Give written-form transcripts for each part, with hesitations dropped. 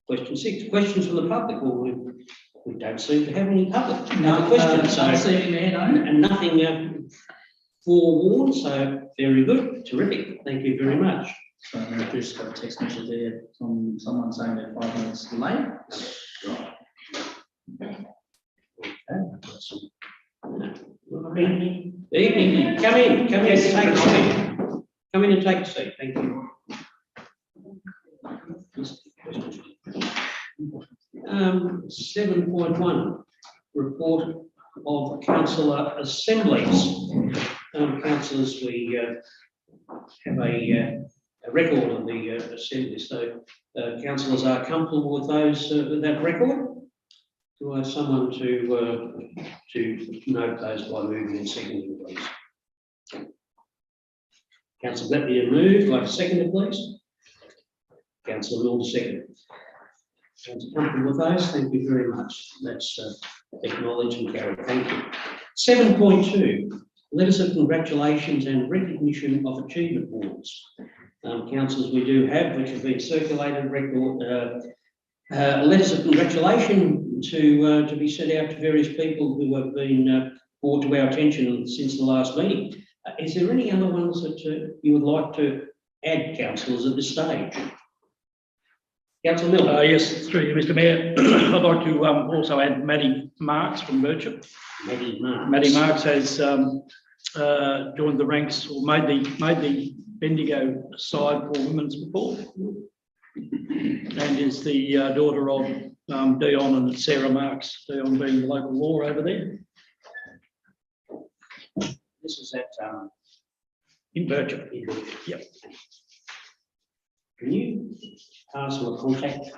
Question 6, questions from the public. Well, we don't seem to have any public No questions. and nothing forewarned, so very good, terrific. Thank you very much. So I've just got a text message there from someone saying they're 5 minutes late. Evening. Come in. Take a seat. Come in and take a seat. Thank you. 7.1 report of councillor assemblies. Councillors, we have a record of the assembly, so councillors are comfortable with those with that record. Do I have someone to note those by moving and seconding, please? Councillor Bentley to move. Do I have a seconder, please? Councillor Mill to second. Councillor comfortable with those? Thank you very much. That's acknowledged and carried. Thank you. 7.2. Letters of congratulations and recognition of achievement awards. Councillors, we do have, which have been circulated, record letters of congratulation to be sent out to various people who have been brought to our attention since the last meeting. Is there any other ones that you would like to add, councillors, at this stage? Councillor Miller. Yes, through you, Mr. Mayor. I'd like to also add Maddie Marks from Birchip. Maddie Marks has joined the ranks, or made the Bendigo side for women's football, and is the daughter of Dion and Sarah Marks. Dion being the local law over there. This is at in Birchip. Yep. Can you pass on a contact?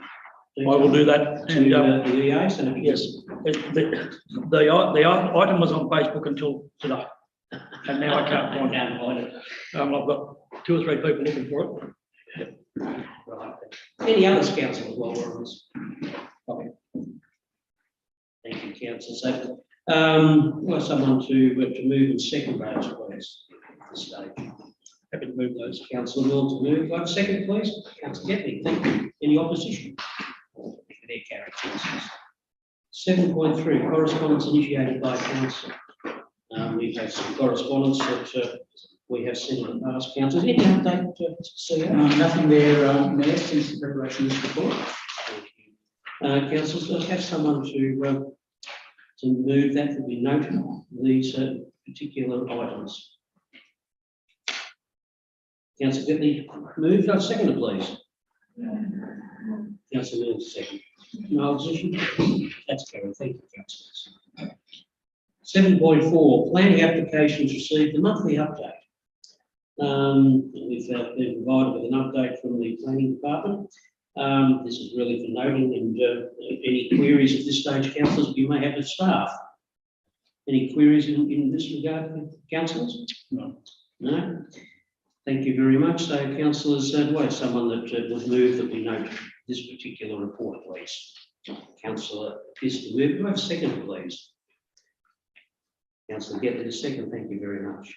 I will do that. To And the EAs, and yes, the item was on Facebook until today, and now I can't find it. I've got 2 or 3 people looking for it. Right. Any others, councillors, while we're on this? Okay. Thank you, councillor. So, we'll have someone to move and second those, please, at this stage. Happy to move those. Councillor Mill to move. One second, please. Councillor Getney, thank you. Any opposition? They're carried, councillors. 7.3, correspondence initiated by council. We've had some correspondence that we have sent in the past. Councillors, any update to see? Nothing there, Mayor, since the preparation of this report. Thank you. Councillors, let's have someone to move that we noted these particular items. Councillor Bentley, move. No, seconder, please. Councillor Mills, second. No opposition? That's carried. Thank you, councillors. 7.4, planning applications received the monthly update. We've been provided with an update from the planning department. This is really for noting, and any queries at this stage, councillors, you may have the staff. Any queries in this regard, councillors? No. No? Thank you very much. So, councillors, do I have someone that would move that we note this particular report, please? Councillor Piss to move. Do I have a second, please? Councillor Getty, a second. Thank you very much.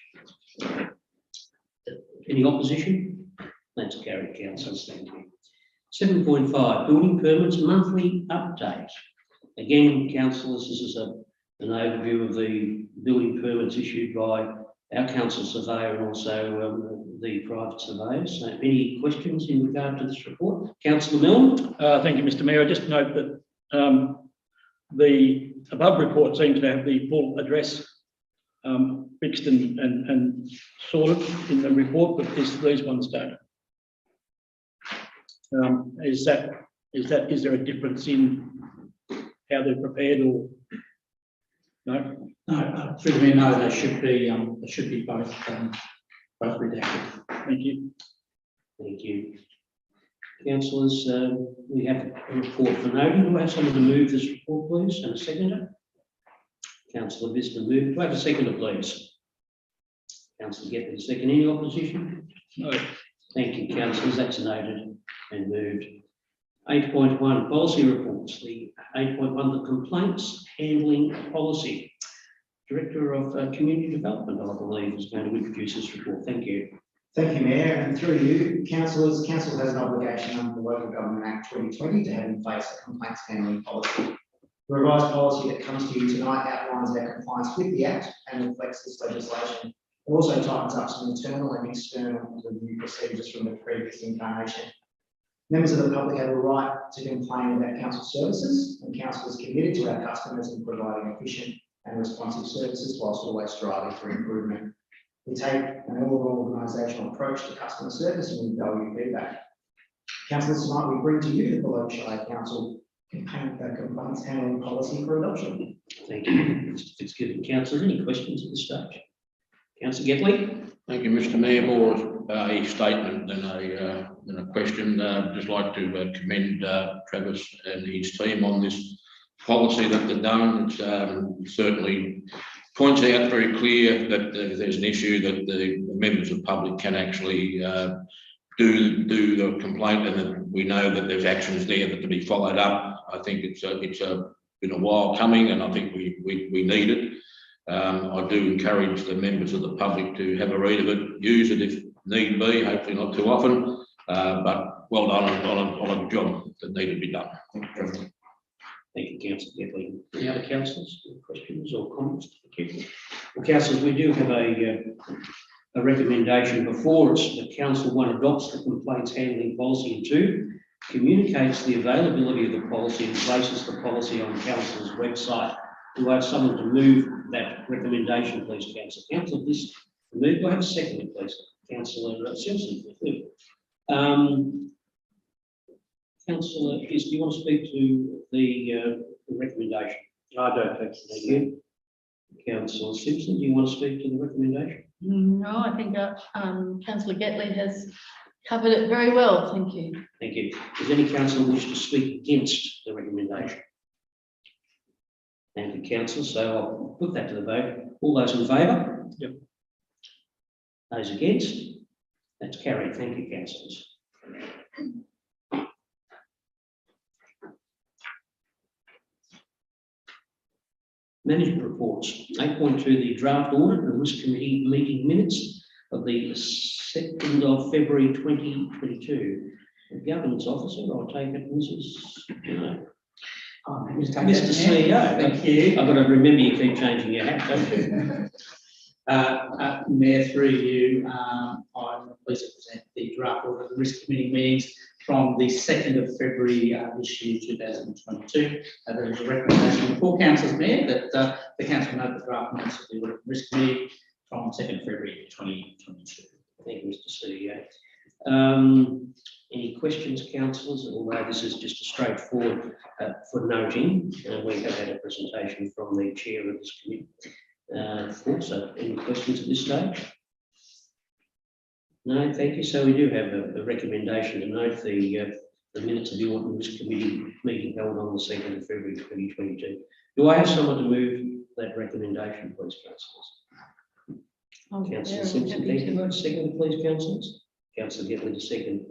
Any opposition? That's carried, councillors. Thank you. 7.5, building permits monthly update. Again, councillors, this is an overview of the building permits issued by our council surveyor and also the private surveyors. So any questions in regard to this report? Councillor Milne. Thank you, Mr. Mayor. I just note that the above report seems to have the full address fixed and sorted in the report, but these ones don't. Is there a difference in how they're prepared, or no? No, through the mayor, no, they should be both redacted. Thank you. Thank you. Councillors, we have a report for noting. Do I have someone to move this report, please, and a seconder? Councillor Vista move. Do I have a seconder, please? Councillor Getty, a second. Any opposition? No. Thank you, councillors. That's noted and moved. 8.1, policy reports. The 8.1, the complaints handling policy. Director of Community Development, I believe, is going to introduce this report. Thank you. Thank you, Mayor, and through you, councillors, council has an obligation under the Local Government Act 2020 to have in place a complaints handling policy. The revised policy that comes to you tonight outlines our compliance with the Act and reflects this legislation. It also tightens up some internal and external review procedures from the previous incarnation. Members of the public have a right to complain about council services, and council is committed to our customers in providing efficient and responsive services whilst always striving for improvement. We take an overall organisational approach to customer service and we value feedback. Councillors, tonight we bring to you the Buloke Shire Council complaints handling policy for adoption. Thank you, Mr Fitzgibbon. Councillors, any questions at this stage? Councillor Getley. Thank you, Mr Mayor. More a statement than a question. Just like to commend Travis and his team on this policy that they've done. It certainly points out very clear that there's an issue that the members of the public can actually do the complaint, and that we know that there's actions there that to be followed up. I think it's been a while coming, and I think we need it. I do encourage the members of the public to have a read of it, use it if need be, hopefully not too often, but well done on a job that needed to be done. Thank you, Councillor Getley. Any other councillors, questions or comments? Well, councillors, we do have a recommendation before us that Council 1 adopts the complaints handling policy, and 2 communicates the availability of the policy and places the policy on Council's website. Do I have someone to move that recommendation, please, Councillor? Councillor, this move. Do I have a second, please? Councillor Simpson. Councillor, do you want to speak to the recommendation? I don't think so. Thank you. Councillor Simpson, do you want to speak to the recommendation? No, I think Councillor Getley has covered it very well. Thank you. Thank you. Does any councillor wish to speak against the recommendation? Thank you, councillor. So I'll put that to the vote. All those in favour? Yep. Those against? That's carried. Thank you, councillors. Management reports. 8.2, the draft audit and risk committee meeting minutes of the 2nd of February 2022. The governance officer, I'll take it, Mrs. Mr. CEO. Thank you. I've got to remember you keep changing your hat, don't you? Mayor, through you, I'm pleased to present the draft audit and risk committee meetings from the 2nd of February this year, 2022. There is a recommendation for councillors, Mayor, that the council note the draft minutes of the audit and risk committee from 2nd February 2022. Thank you, Mr. CEO. Any questions, councillors? Although this is just a straightforward for noting, we have had a presentation from the chair of this committee. So, any questions at this stage? No, thank you. So we do have a recommendation to note the minutes of the audit and risk committee meeting held on the 2nd of February 2022. Do I have someone to move that recommendation, please, councillors? Councillor Simpson, thank you very much. Second, please, councillors. Councillor Getley to second.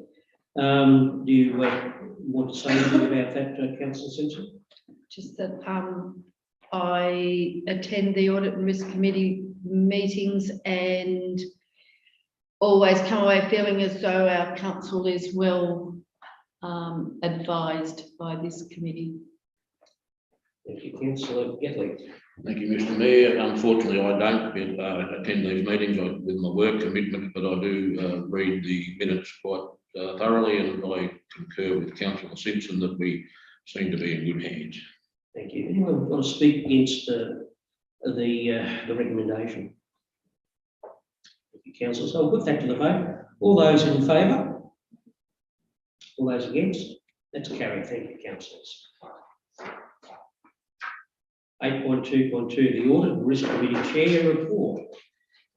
Do you want to say anything about that, Councillor Simpson? Just that I attend the audit and risk committee meetings and always come away feeling as though our council is well advised by this committee. Thank you, Councillor Getley. Thank you, Mr Mayor. Unfortunately, I don't attend these meetings with my work commitment, but I do read the minutes quite thoroughly, and I concur with Councillor Simpson that we seem to be in good hands. Thank you. Anyone want to speak against the recommendation? Thank you, councillors. So I'll put that to the vote. All those in favour? All those against? That's carried. Thank you, councillors. 8.2.2, the audit and risk committee chair report.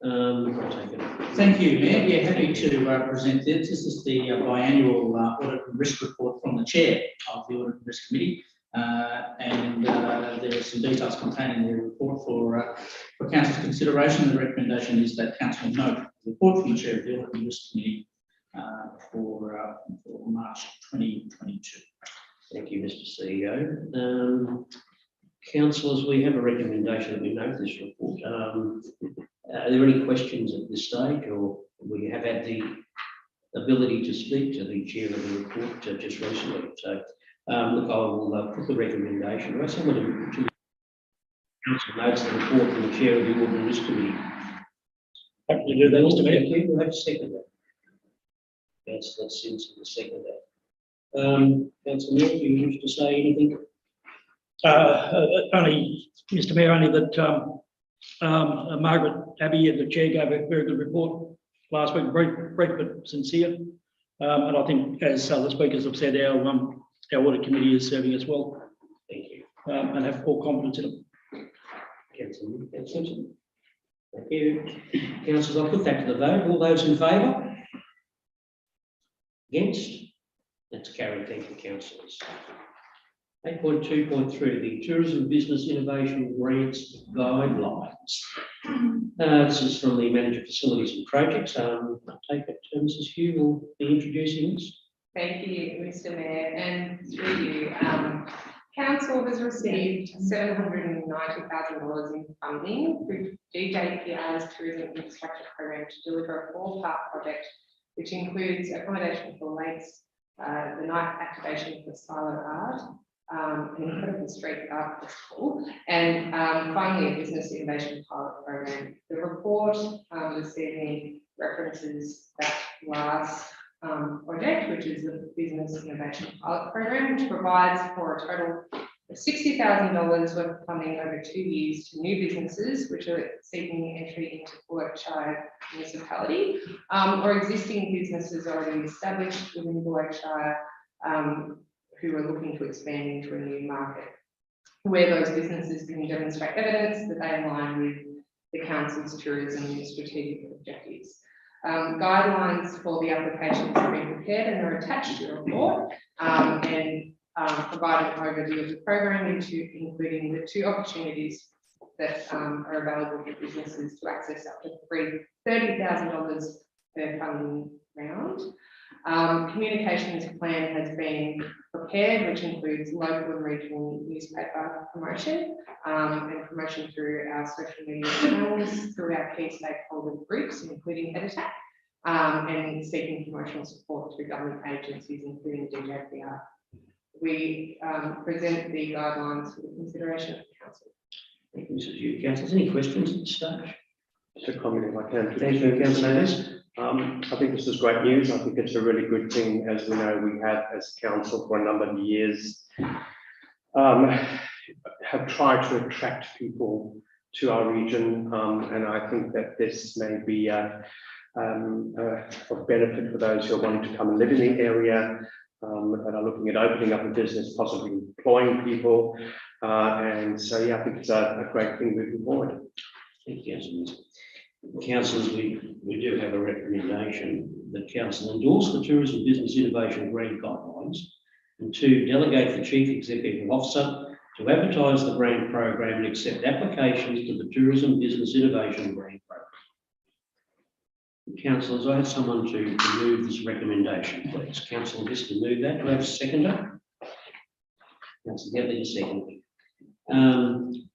Thank you, Mayor. Yeah, happy to present this. This is the biannual audit and risk report from the chair of the audit and risk committee. And there are some details contained in the report for council's consideration. The recommendation is that council note the report from the chair of the audit and risk committee for March 2022. Thank you, Mr. CEO. Councillors, we have a recommendation that we note this report. Are there any questions at this stage, or we have had the ability to speak to the chair of the report just recently. So, look, I will put the recommendation. Do I someone to council notes the report from the chair of the Audit and Risk Committee? Happy to do that, Mr. Mayor. Thank you. We'll have to second that. Councillor Simpson will second that. Councillor Milk, do you wish to say anything? Only, Mr. Mayor, only that Margaret Abbey, the chair, gave a very good report last week, brief but sincere. And I think, as other speakers have said, our audit committee is serving as well. Thank you. And have full confidence in it. Councillor Simpson. Thank you. Councillors, I'll put that to the vote. All those in favour? Against? That's carried. Thank you, councillors. 8.2.3, the Tourism Business Innovation Grants Guidelines. This is from the Manager of Facilities and Projects. I take it Mrs. Hugh will be introducing this. Thank you, Mr. Mayor, and through you, Council has received $790,000 in funding through DJPR's Tourism Infrastructure Program to deliver a 4-part project, which includes accommodation for lakes, the night activation for silent art, an incredible street art festival, and finally a business innovation pilot program. The report this evening references that last project, which is the business innovation pilot program, which provides for a total of $60,000 worth of funding over 2 years to new businesses which are seeking entry into Buloke Shire municipality, or existing businesses already established within Buloke Shire who are looking to expand into a new market, where those businesses can demonstrate evidence that they align with the council's tourism and strategic objectives. Guidelines for the applications have been prepared and are attached to the report, and provide an overview of the program, including the 2 opportunities that are available for businesses to access up to $30,000 per funding round. Communications plan has been prepared, which includes local and regional newspaper promotion and promotion through our social media channels, through our key stakeholder groups, including Editac, and seeking promotional support through government agencies, including DJPR. We present the guidelines for the consideration of the council. Thank you, Mrs. Hugh. Councillors, any questions at this stage? Just a comment if I can. Thank you, Councillor. I think this is great news. I think it's a really good thing. As we know, we have, as council for a number of years, have tried to attract people to our region, and I think that this may be of benefit for those who are wanting to come and live in the area, that are looking at opening up a business, possibly employing people, and so yeah, I think it's a great thing moving forward. Thank you, Councillor. Councillors, we do have a recommendation that council endorse the Tourism Business Innovation Grant Guidelines, and 2, delegate the Chief Executive Officer to advertise the grant program and accept applications to the Tourism Business Innovation Grant Program. Councillors, I have someone to move this recommendation, please. Councillor Vista, move that. Do I have a seconder? Councillor Gatley, a second.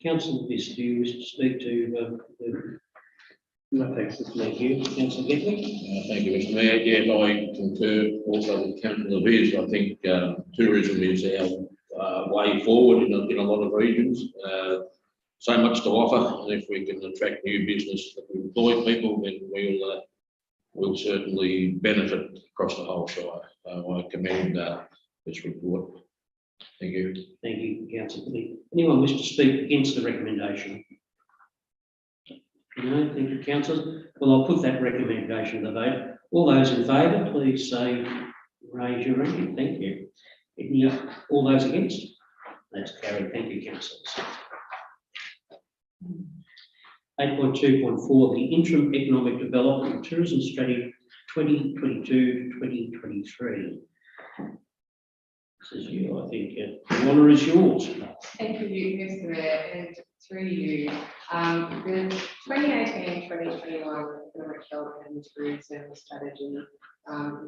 Councillor Vista, do you wish to speak to No, thanks. Thank you. Councillor Gatley? Thank you, Mr. Mayor. Yes, I concur also with Councillor Viz. I think tourism is our way forward in a lot of regions. So much to offer, and if we can attract new business that will employ people, then we'll certainly benefit across the whole Shire. I commend this report. Thank you. Thank you, Councillor. Anyone wish to speak against the recommendation? No, thank you, councillors. Well, I'll put that recommendation to the vote. All those in favour, please say, raise your hand. Thank you. All those against? That's carried. Thank you, councillors. 8.2.4, the Interim Economic Development and Tourism Strategy 2022-2023. This is you, I think. The honour is yours. Thank you, Mr. Mayor, and through you. The 2018-2021 Economic Development and Tourism Strategy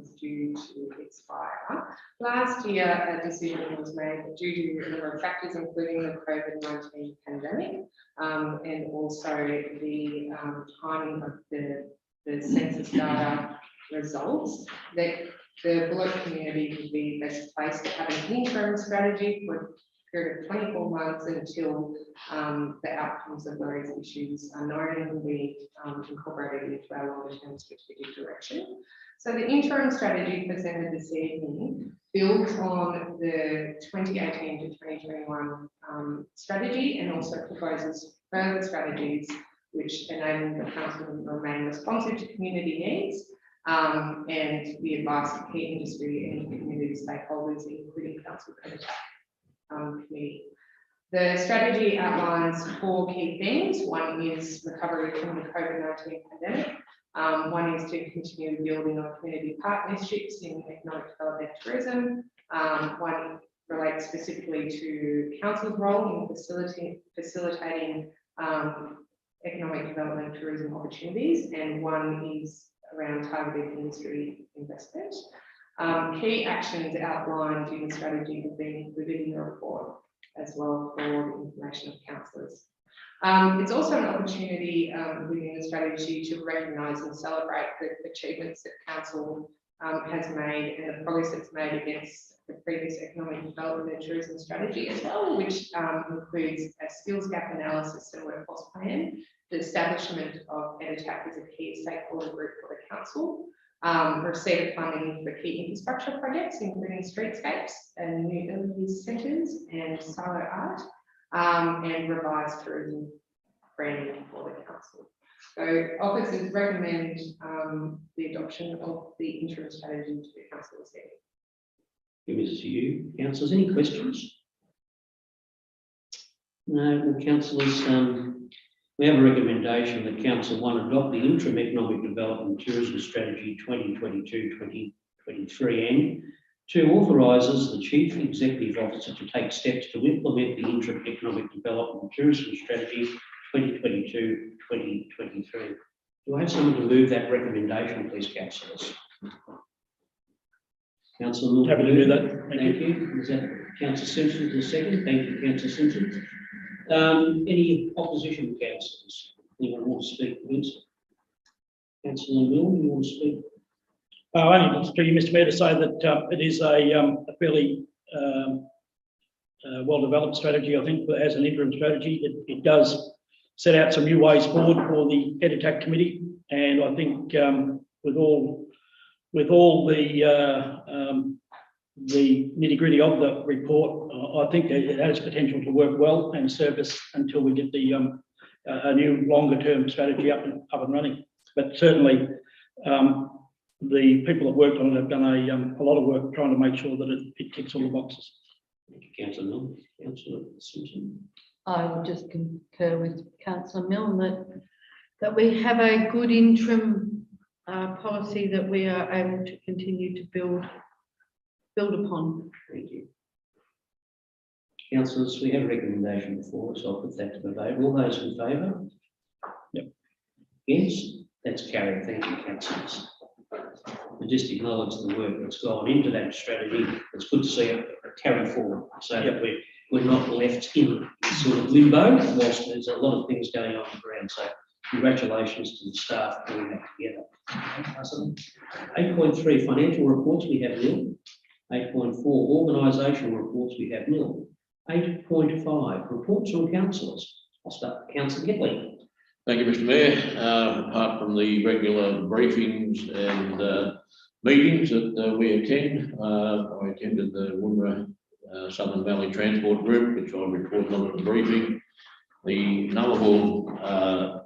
is due to expire. Last year, a decision was made due to a number of factors, including the COVID-19 pandemic, and also the timing of the the census data results, that the Buloke community would be best placed to have an interim strategy for a period of 24 months until the outcomes of those issues are known and will be incorporated into our longer-term strategic direction. So the interim strategy presented this evening builds on the 2018 to 2021 strategy, and also proposes further strategies which enable the council to remain responsive to community needs and the advice of key industry and community stakeholders, including council committee. The strategy outlines 4 key themes. One is recovery from the COVID-19 pandemic. One is to continue building on community partnerships in economic development and tourism. One relates specifically to council's role in facilitating economic development and tourism opportunities, and one is around targeted industry investment. Key actions outlined in the strategy have been included in the report, as well for the information of councillors. It's also an opportunity within the strategy to recognise and celebrate the achievements that council has made and the progress it's made against the previous economic development and tourism strategy as well, which includes a skills gap analysis and workforce plan, the establishment of EdTech as a key stakeholder group for the council, receipt of funding for key infrastructure projects, including streetscapes and new early centres and silo art, and revised tourism branding for the council. So officers recommend the adoption of the interim strategy to the council this evening. Give this to you, councillors. Any questions? No, well, councillors, we have a recommendation that Council 1 adopt the interim economic development and tourism strategy 2022-2023 and 2 authorises the Chief Executive Officer to take steps to implement the interim economic development and tourism strategy 2022-2023. Do I have someone to move that recommendation, please, councillors? Councillor, Happy to do that. Thank you. Is that Councillor Simpson to the second? Thank you, Councillor Simpson. Any opposition councillors? Anyone want to speak, please? Councillor Milne, you want to speak? Only to you, Mr. Mayor, to say that it is a fairly well-developed strategy. I think as an interim strategy, it does set out some new ways forward for the EdTech committee, and I think with all the nitty-gritty of the report, I think it has potential to work well and serve us until we get the a new longer-term strategy up and running. But certainly, the people that worked on it have done a lot of work trying to make sure that it ticks all the boxes. Thank you, Councillor Milne. Councillor Simpson. I would just concur with Councillor Milne that we have a good interim policy that we are able to continue to build upon. Thank you. Councillors, we have a recommendation before us. I'll put that to the vote. All those in favour? Yep. Yes, that's carried. Thank you, councillors. We just acknowledge the work that's gone into that strategy. It's good to see it carry forward so that we're not left in sort of limbo whilst there's a lot of things going on the ground. So congratulations to the staff putting that together. 8.3 financial reports, we have nil. 8.4 organisational reports, we have nil. 8.5 reports from councillors. I'll start with Councillor Gitley. Thank you, Mr. Mayor. Apart from the regular briefings and meetings that we attend, I attended the Woomera Southern Valley Transport Group, which I'll report on at the briefing. The Nullarbor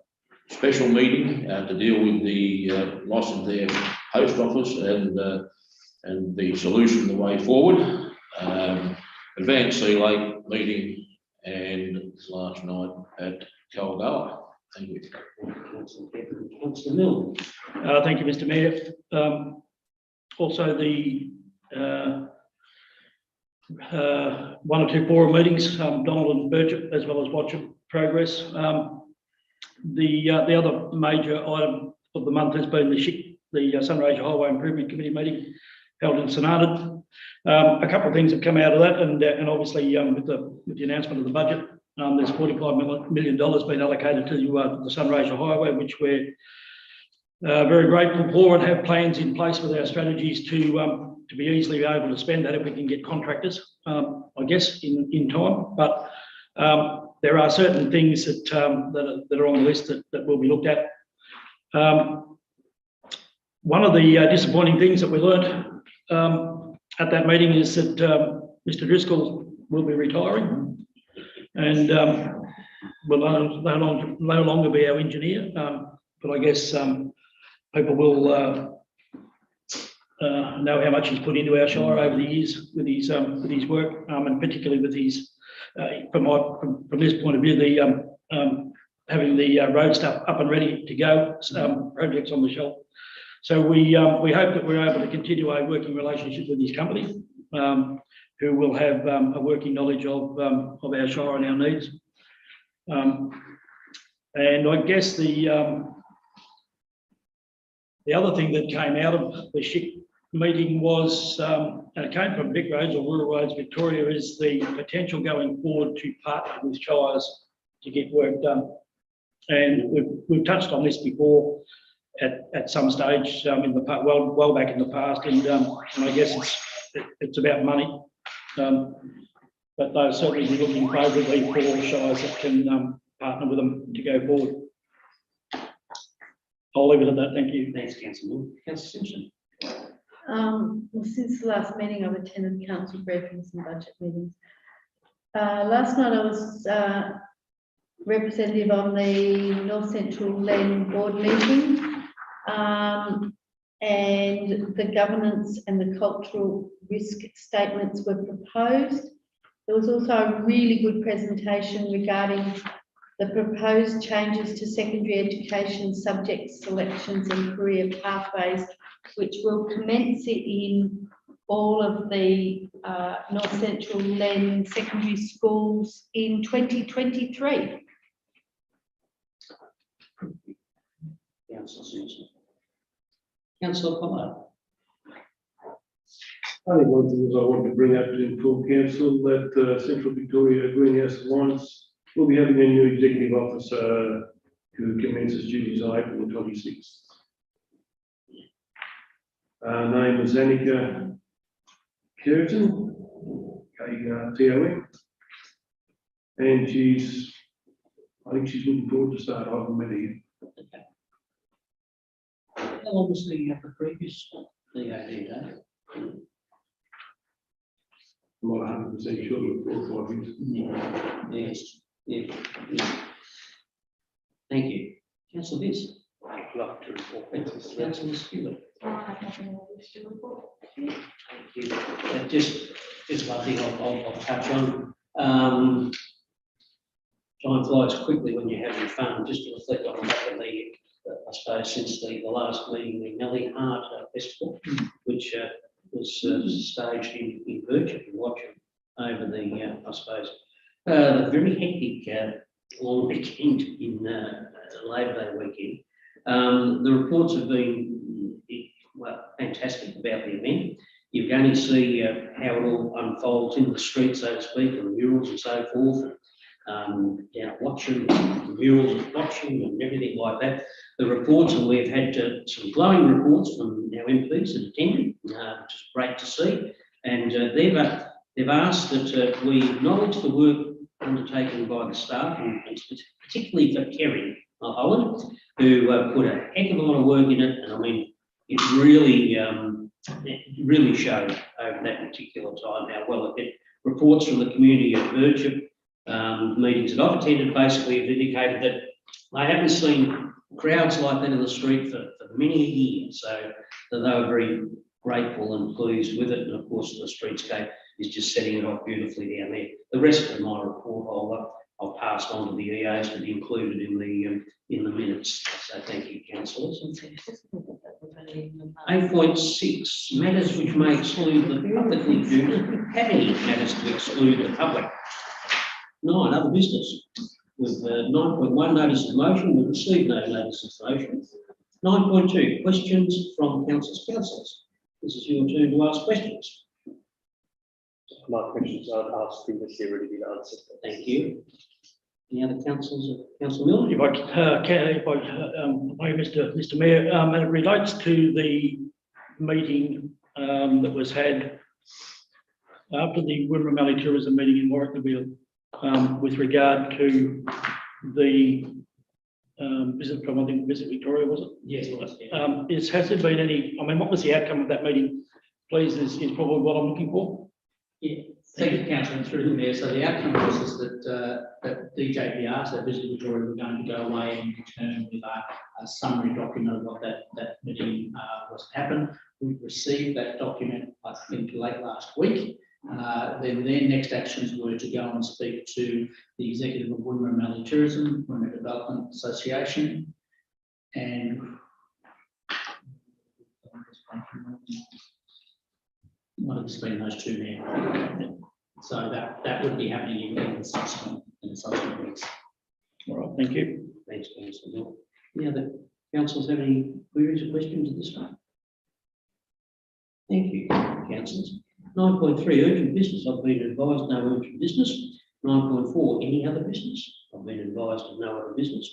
special meeting to deal with the loss of their post office and the solution, the way forward. Advanced Sea Lake meeting and last night at Kalgoa. Thank you. Councillor Milne. Thank you, Mr. Mayor. Also, the 1 or 2 forum meetings, Donald and Burchett, as well as Watcher Progress. The other major item of the month has been the Sunraysia Highway Improvement Committee meeting held in St Arnaud. A couple of things have come out of that, and obviously with the announcement of the budget, there's $45 million been allocated to the Sunraysia Highway, which we're very grateful for, and have plans in place with our strategies to be easily able to spend that if we can get contractors, I guess, in time. But there are certain things that are on the list that will be looked at. One of the disappointing things that we learnt at that meeting is that Mr. Driscoll will be retiring, and will no longer be our engineer. But I guess people will know how much he's put into our Shire over the years with his work, and particularly with his, from this point of view, having the road stuff up and ready to go, projects on the shelf. So we hope that we're able to continue a working relationship with his company, who will have a working knowledge of our Shire and our needs. And I guess the other thing that came out of the SHIC meeting was, and it came from Vic Roads or Rural Roads Victoria, is the potential going forward to partner with shires to get work done. And we've touched on this before at some stage in the well back in the past, and I guess it's about money. But they'll certainly be looking favourably for shires that can partner with them to go forward. I'll leave it at that. Thank you. Thanks, Councillor. Councillor Simpson. Well, since the last meeting, I've attended council briefings and budget meetings. Last night I was representative on the North Central Land Board meeting, and the governance and the cultural risk statements were proposed. There was also a really good presentation regarding the proposed changes to secondary education subject selections and career pathways, which will commence in all of the North Central Len secondary schools in 2023. Councillor Simpson. Councillor Pollard. I think one thing is I want to bring up to full council that Central Victoria Greenhouse Alliance will be having a new executive officer who commences duties on April 26th. Name is Annika Curtin, K-T-O-N, and I think she's looking forward to start. I haven't met her yet. How long was the previous DAD? I'm not 100% sure, but 4 or 5 years. Yes. Thank you. Councillor Viss. I'd love to report. Councillor Stewart. Nothing more to report. Thank you. Just one thing I'll touch on. Time flies quickly when you're having fun. Just to reflect on the back of the, I suppose, since the last meeting, the Nelly Hart Festival, which was staged in Birchip and Watcham over the, I suppose, the very hectic long weekend in Labor Day weekend. The reports have been fantastic about the event. You can only see how it all unfolds in the street, so to speak, and the murals and so forth. Down at Watcham, the murals at Watcham and everything like that. The reports, and we've had some glowing reports from our MPs that attended, which is great to see. And they've asked that we acknowledge the work undertaken by the staff, and particularly for Kerry Holland, who put a heck of a lot of work in it. And I mean, it really showed over that particular time how well it did. Reports from the community of Birchip, meetings that I've attended basically have indicated that they haven't seen crowds like that in the street for many years. So they were very grateful and pleased with it. And of course, the streetscape is just setting it off beautifully down there. The rest of my report I'll pass on to the EAs to be included in the minutes. So thank you, councillors. 8.6, matters which may exclude the publicly do have any matters to exclude the public. 9, other business. With 9.1, notice of motion, we received no notice of motion. 9.2, questions from councillors. This is your turn to ask questions. My questions I've asked previously already been answered. Thank you. Any other councillors? Councillor Miller? If Mr. Mayor, and it relates to the meeting that was had after the Wimmera Valley Tourism meeting in Warwickville, with regard to the visit from, I think, Visit Victoria, was it? Yes, it was. Has there been any, I mean, what was the outcome of that meeting? Please, is probably what I'm looking for. Yeah, thank you, councillor, and through the mayor. So the outcome was is that DJPR, so Visit Victoria, were going to go away and return with a summary document of what that meeting was to happen. We received that document, I think, late last week. Then their next actions were to go and speak to the executive of Wimmera Valley Tourism, Wimmera Development Association, and might have just been those two there. So that would be happening in the subsequent weeks. All right, thank you. Thanks, Councillor Miller. Any other councillors have any queries or questions at this time? Thank you, councillors. 9.3, urgent business. I've been advised no urgent business. 9.4, any other business. I've been advised of no other business.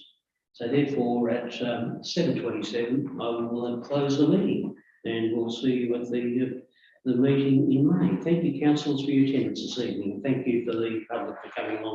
So therefore, at 7:27, I will close the meeting, and we'll see you at the meeting in May. Thank you, councillors, for your attendance this evening. Thank you for the public for coming along.